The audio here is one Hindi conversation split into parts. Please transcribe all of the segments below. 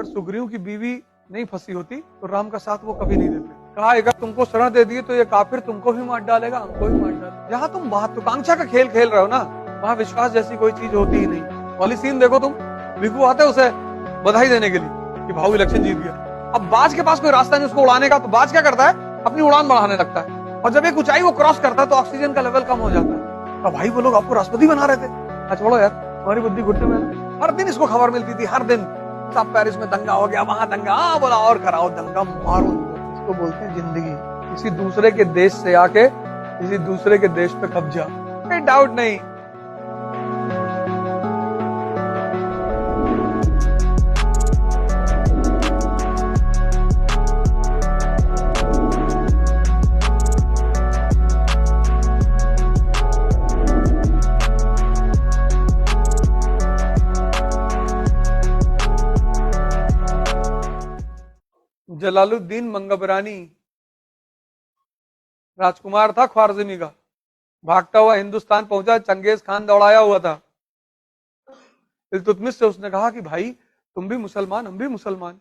अगर सुग्रीव की बीवी नहीं फंसी होती तो राम का साथ वो कभी नहीं देते। कहा अगर तुमको शरण दे दिए तो ये काफिर तुमको भी मार डालेगा, हमको भी मार डालेगा। जहां तुम महत्वाकांक्षा का खेल खेल रहे हो ना, वहां विश्वास जैसी कोई चीज होती ही नहीं। वाली सीन देखो तुम, भिखू आते उसे बधाई देने के लिए कि भाऊ इलेक्शन जीत गया। अब बाज के पास कोई रास्ता नहीं उसको उड़ाने का, तो बाज क्या करता है, अपनी उड़ान बढ़ाने लगता है, और जब एक ऊंचाई वो क्रॉस करता है तो ऑक्सीजन का लेवल कम हो जाता है। तो भाई वो लोग आपको राष्ट्रपति बना रहे थे, छोड़ो यार, हमारी बुद्धि घुटने में। हर दिन इसको खबर मिलती थी, हर दिन सब पेरिस में दंगा हो गया, वहां दंगा, बोला और कराओ दंगा, मारो। इसको बोलते हैं जिंदगी, किसी दूसरे के देश से आके किसी दूसरे के देश पे कब्जा, कोई डाउट नहीं। जलालुद्दीन मंगबरानी राजकुमार था ख्वारज़मी का, भागता हुआ हिंदुस्तान पहुंचा, चंगेज खान दौड़ाया हुआ था। इल्तुतमिश से उसने कहा कि भाई तुम भी मुसलमान, हम भी मुसलमान।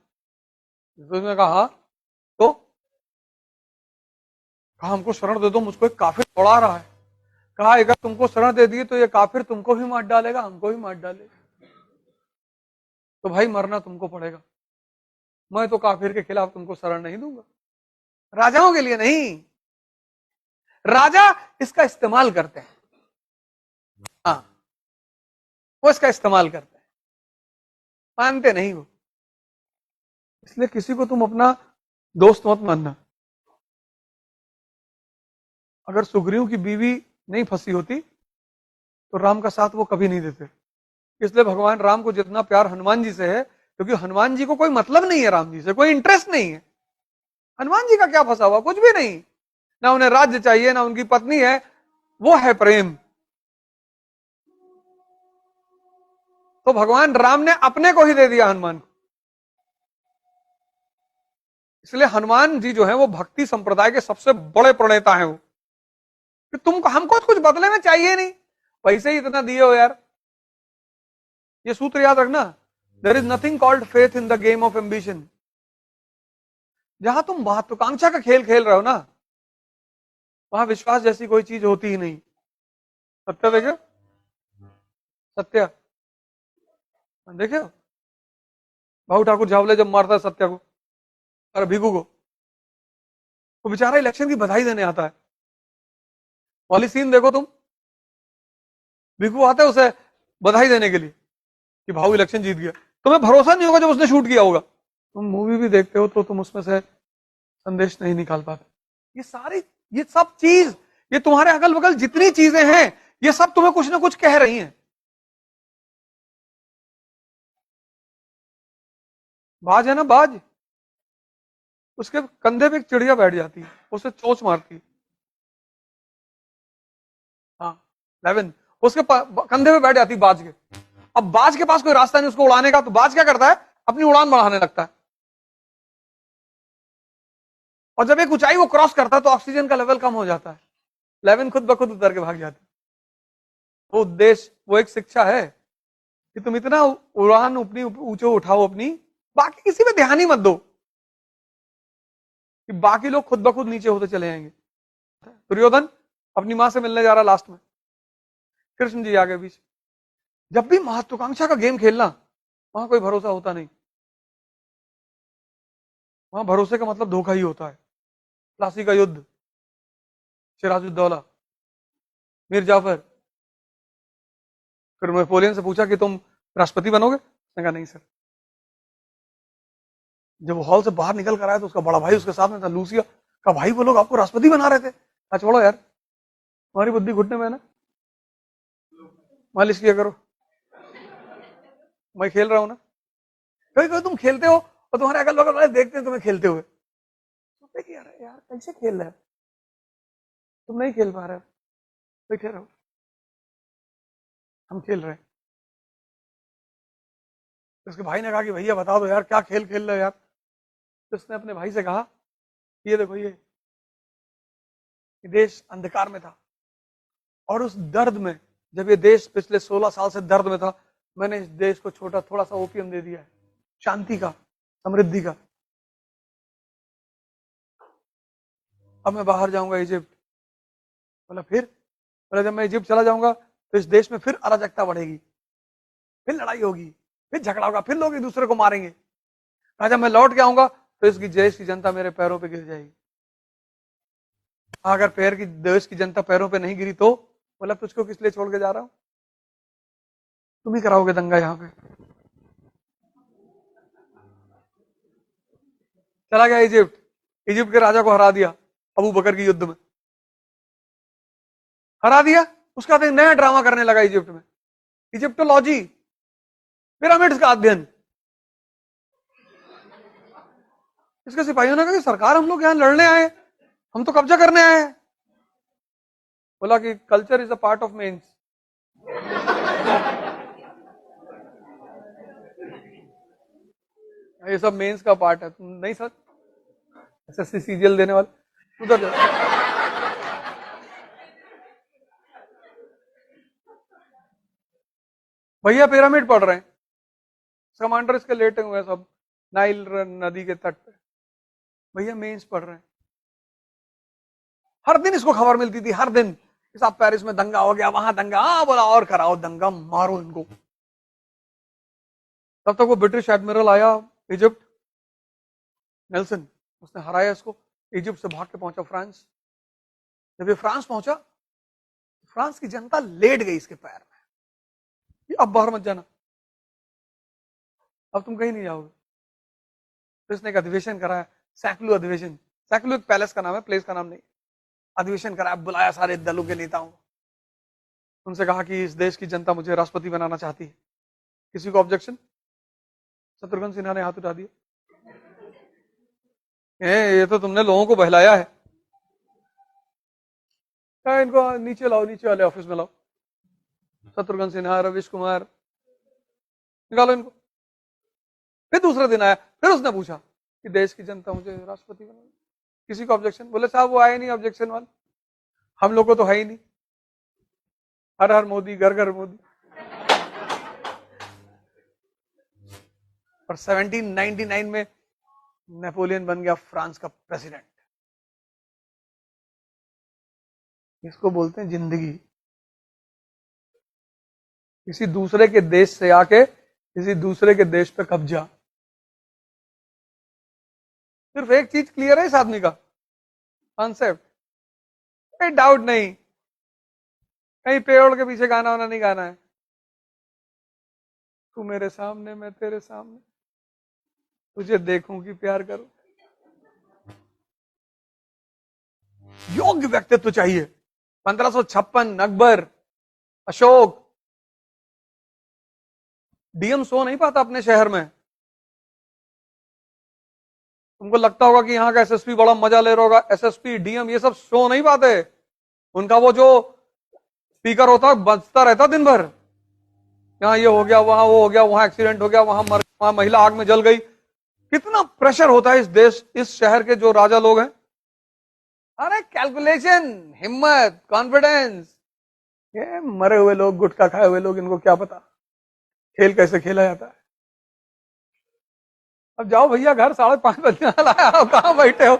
उसने कहा तो कहा हमको शरण दे दो, मुझको एक काफिर दौड़ा रहा है। कहा अगर तुमको शरण दे दिए तो ये काफिर तुमको भी मार डालेगा, हमको भी मार डालेगा, तो भाई मरना तुमको पड़ेगा। मैं तो काफिर के खिलाफ तुमको शरण नहीं दूंगा। राजाओं के लिए नहीं, राजा इसका इस्तेमाल करते हैं, हाँ वो इसका इस्तेमाल करते हैं, मानते नहीं हो। इसलिए किसी को तुम अपना दोस्त मत मानना। अगर सुग्रीव की बीवी नहीं फंसी होती तो राम का साथ वो कभी नहीं देते। इसलिए भगवान राम को जितना प्यार हनुमान जी से है, क्योंकि हनुमान जी को कोई मतलब नहीं है, राम जी से कोई इंटरेस्ट नहीं है। हनुमान जी का क्या फंसा हुआ, कुछ भी नहीं, ना उन्हें राज्य चाहिए, ना उनकी पत्नी है, वो है प्रेम। तो भगवान राम ने अपने को ही दे दिया हनुमान को। इसलिए हनुमान जी जो है वो भक्ति संप्रदाय के सबसे बड़े प्रणेता हैं। वो कि तुमको हमको कुछ बदले में चाहिए नहीं, पैसे ही इतना दिए हो यार। ये सूत्र याद रखना, there is nothing called faith in the game of ambition. जहां तुम महत्वाकांक्षा का खेल खेल रहे हो ना, वहां विश्वास जैसी कोई चीज होती ही नहीं। सत्य देखे, सत्य देखे, भाऊ ठाकुर झावले जब मारता है सत्या को और भिखू को, वो बेचारा इलेक्शन की बधाई देने आता है। वाली सीन देखो तुम, भिखू आते है उसे बधाई देने के लिए कि भाऊ इलेक्शन जीत गया। तुम्हें भरोसा नहीं होगा जब उसने शूट किया होगा। तुम मूवी भी देखते हो तो तुम उसमें से संदेश नहीं निकाल पाते। ये सब चीज, ये तुम्हारे अगल बगल जितनी चीजें हैं, ये सब तुम्हें कुछ ना कुछ कह रही हैं। बाज है ना, बाज, उसके कंधे पे एक चिड़िया बैठ जाती है, उसे चोंच मारती है। हाँ 11 उसके कंधे पे बैठ जाती है बाज के। अब बाज के पास कोई रास्ता नहीं उसको उड़ाने का, तो बाज क्या करता है, अपनी उड़ान बढ़ाने लगता है, और जब एक ऊंचाई वो क्रॉस करता है तो ऑक्सीजन का लेवल कम हो जाता है। 11 खुद ब खुद उतर के भाग जाती है। वो उद्देश्य, वो एक शिक्षा है कि तुम इतना उड़ान अपनी ऊंचे उठाओ अपनी, बाकी किसी पे ध्यान ही मत दो कि बाकी लोग खुद ब खुद नीचे होते चले जाएंगे। दुर्योधन अपनी मां से मिलने जा रहा लास्ट में, कृष्ण जी आगे बीच। जब भी महत्वाकांक्षा का गेम खेलना, वहां कोई भरोसा होता नहीं। वहां भरोसे का मतलब धोखा ही होता है। प्लासी का युद्ध, सिराजुद्दौला, मीर जाफर। फिर नेपोलियन से पूछा कि तुम राष्ट्रपति बनोगे, उसने कहा नहीं सर। जब वो हॉल से बाहर निकल कर आया तो उसका बड़ा भाई उसके साथ में था, लूसिया। का भाई वो लोग आपको राष्ट्रपति बना रहे थे। छोड़ो यार, हमारी बुद्धि घुटने में है ना, मालिश किया करो। मैं खेल रहा हूं ना, कभी कभी तुम खेलते हो और तुम्हारे अगल बगल वाले देखते हैं तुम्हें खेलते हुए, तो यार कैसे खेल रहे हो, तुम नहीं खेल पा रहे हो, बैठे रहो, हम खेल रहे हैं। उसके भाई ने कहा कि भैया बता दो यार क्या खेल खेल रहे हो यार। तो उसने अपने भाई से कहा, ये देखो ये देश अंधकार में था, और उस दर्द में, जब ये देश पिछले 16 साल से दर्द में था, मैंने इस देश को छोटा थोड़ा सा ओपियम दे दिया है, शांति का। समृद्धि का। अब मैं बाहर जाऊंगा इजिप्ट, बोला फिर, बोला जब मैं इजिप्ट चला जाऊंगा तो इस देश में फिर अराजकता बढ़ेगी, फिर लड़ाई होगी, फिर झगड़ा होगा, फिर लोग एक दूसरे को मारेंगे। जब मैं लौट के आऊंगा तो इसकी देश की जनता मेरे पैरों पे गिर जाएगी। अगर पैर की देश की जनता पैरों पे नहीं गिरी तो बोला तुझको किस लिए छोड़ के जा रहा हूं, तुम ही कराओगे दंगा यहां पे। चला गया इजिप्ट, इजिप्ट के राजा को हरा दिया अबू बकर की युद्ध में, हरा दिया। उसका बाद एक नया ड्रामा करने लगा इजिप्ट में, इजिप्टोलॉजी, पिरामिड्स का अध्ययन। इसके सिपाहियों ने कहा कि सरकार हम लोग यहां लड़ने आए, हम तो कब्जा करने आए हैं। बोला कि culture is a part of mains. ये सब मेंस का पार्ट है, तुम नहीं सर एसएससी सीजीएल देने वाले उधर जाओ। भैया पिरामिड पढ़ रहे हैं, कमांडर इसके लेटे हुए हैं सब नाइल नदी के तट पे, भैया मेंस पढ़ रहे हैं। हर दिन इसको खबर मिलती थी, हर दिन कि साहब पेरिस में दंगा हो गया, वहां दंगा, हाँ बोला और कराओ दंगा, मारो इनको। तब तक वो ब्रिटिश एडमिरल आया इजिप्ट, नेल्सन, उसने हराया इसको, इजिप्ट से भाग के पहुंचा फ्रांस। जब ये फ्रांस पहुंचा, फ्रांस की जनता लेट गई इसके पैर में, ये अब बाहर मत जाना, अब तुम कहीं नहीं जाओगे। तो इसने एक अधिवेशन कराया, सैकलू अधिवेशन। सैकलू एक पैलेस का नाम है, प्लेस का नाम नहीं। अधिवेशन कराया, बुलाया सारे दलों के नेताओं, उनसे कहा कि इस देश की जनता मुझे राष्ट्रपति बनाना चाहती है। किसी को ऑब्जेक्शन? शत्रुघ्न सिन्हा ने हाथ उठा दिया, ये तो तुमने लोगों को बहलाया है, इनको नीचे लाओ, नीचे वाले ऑफिस में लाओ। शत्रुघ्न सिन्हा, रविश कुमार, निकालो इनको। फिर दूसरे दिन आया, फिर उसने पूछा कि देश की जनता मुझे राष्ट्रपति बनाना, किसी को ऑब्जेक्शन? बोले साहब वो आए नहीं ऑब्जेक्शन वाले, हम लोग को तो है ही नहीं, हर हर मोदी, घर घर मोदी। और 1799 में नेपोलियन बन गया फ्रांस का प्रेसिडेंट। इसको बोलते हैं जिंदगी, किसी दूसरे के देश से आके किसी दूसरे के देश पे कब्जा। सिर्फ एक चीज क्लियर है इस आदमी का कॉन्सेप्ट, कोई डाउट नहीं, कहीं पेड़ के पीछे गाना वाना नहीं गाना है। तू मेरे सामने, मैं तेरे सामने, तुझे देखूं कि प्यार करूं। योग्य व्यक्तित्व चाहिए। 1556 अकबर, अशोक, डीएम सो नहीं पाता अपने शहर में। तुमको लगता होगा कि यहाँ का एसएसपी बड़ा मजा ले रहा होगा, एसएसपी डीएम ये सब सो नहीं पाते। उनका वो जो स्पीकर होता है बजता रहता दिन भर, यहाँ ये हो गया, वहां वो हो गया, वहां एक्सीडेंट हो गया, वहां महिला आग में जल गई। कितना प्रेशर होता है इस देश, इस शहर के जो राजा लोग हैं। अरे कैलकुलेशन, हिम्मत, कॉन्फिडेंस। ये मरे हुए लोग, गुटखा खाए हुए लोग, इनको क्या पता खेल कैसे खेला जाता है। अब जाओ भैया घर, 5:30 बजने वाला है, कहां बैठे हो?